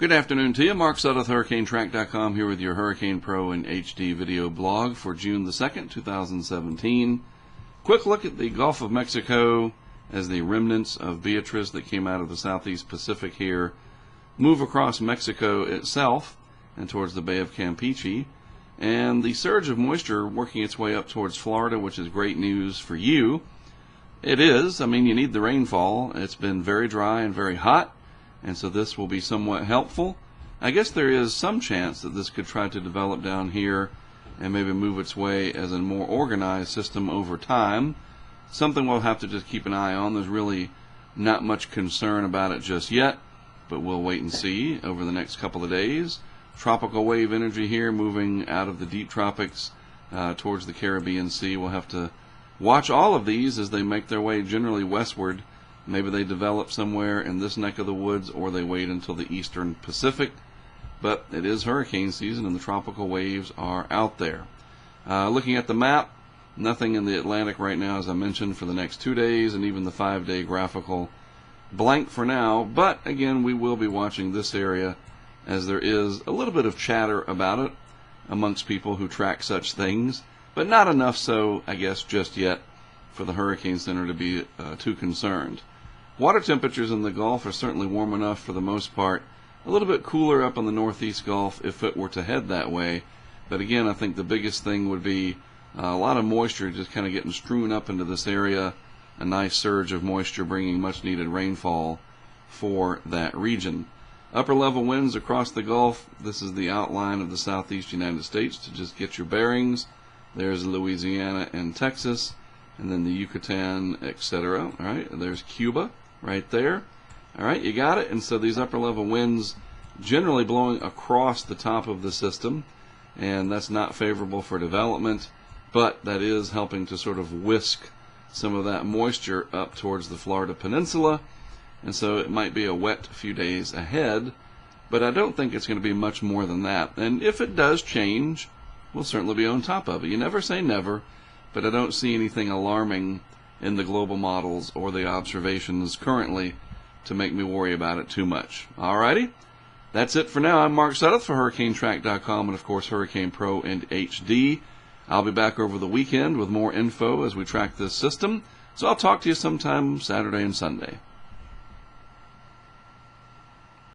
Good afternoon to you. Mark Sudduth, HurricaneTrack.com, here with your Hurricane Pro and HD video blog for June the 2nd, 2017. Quick look at the Gulf of Mexico as the remnants of Beatriz that came out of the southeast Pacific here move across Mexico itself and towards the Bay of Campeche. And the surge of moisture working its way up towards Florida, which is great news for you. It is. I mean, you need the rainfall. It's been very dry and very hot, and so this will be somewhat helpful. I guess there is some chance that this could try to develop down here and maybe move its way as a more organized system over time. Something we'll have to just keep an eye on. There's really not much concern about it just yet, but we'll wait and see over the next couple of days. Tropical wave energy here moving out of the deep tropics towards the Caribbean Sea. We'll have to watch all of these as they make their way generally westward. Maybe they develop somewhere in this neck of the woods, or they wait until the eastern Pacific. But it is hurricane season, and the tropical waves are out there. Looking at the map, nothing in the Atlantic right now, as I mentioned, for the next 2 days, and even the 5-day graphical blank for now. But again, we will be watching this area, as there is a little bit of chatter about it amongst people who track such things, but not enough so, I guess, just yet for the Hurricane Center to be too concerned. Water temperatures in the Gulf are certainly warm enough for the most part. A little bit cooler up on the northeast Gulf if it were to head that way. But again, I think the biggest thing would be a lot of moisture just kind of getting strewn up into this area. A nice surge of moisture bringing much needed rainfall for that region. Upper level winds across the Gulf. This is the outline of the southeast United States to just get your bearings. There's Louisiana and Texas, and then the Yucatan, etc. All right, there's Cuba right there. All right, you got it. And so these upper level winds generally blowing across the top of the system, and that's not favorable for development, but that is helping to sort of whisk some of that moisture up towards the Florida Peninsula. And so it might be a wet few days ahead, but I don't think it's going to be much more than that. And if it does change, we'll certainly be on top of it. You never say never, but I don't see anything alarming in the global models or the observations currently to make me worry about it too much. Alrighty, that's it for now. I'm Mark Sudduth for HurricaneTrack.com and, of course, Hurricane Pro and HD. I'll be back over the weekend with more info as we track this system, so I'll talk to you sometime Saturday and Sunday.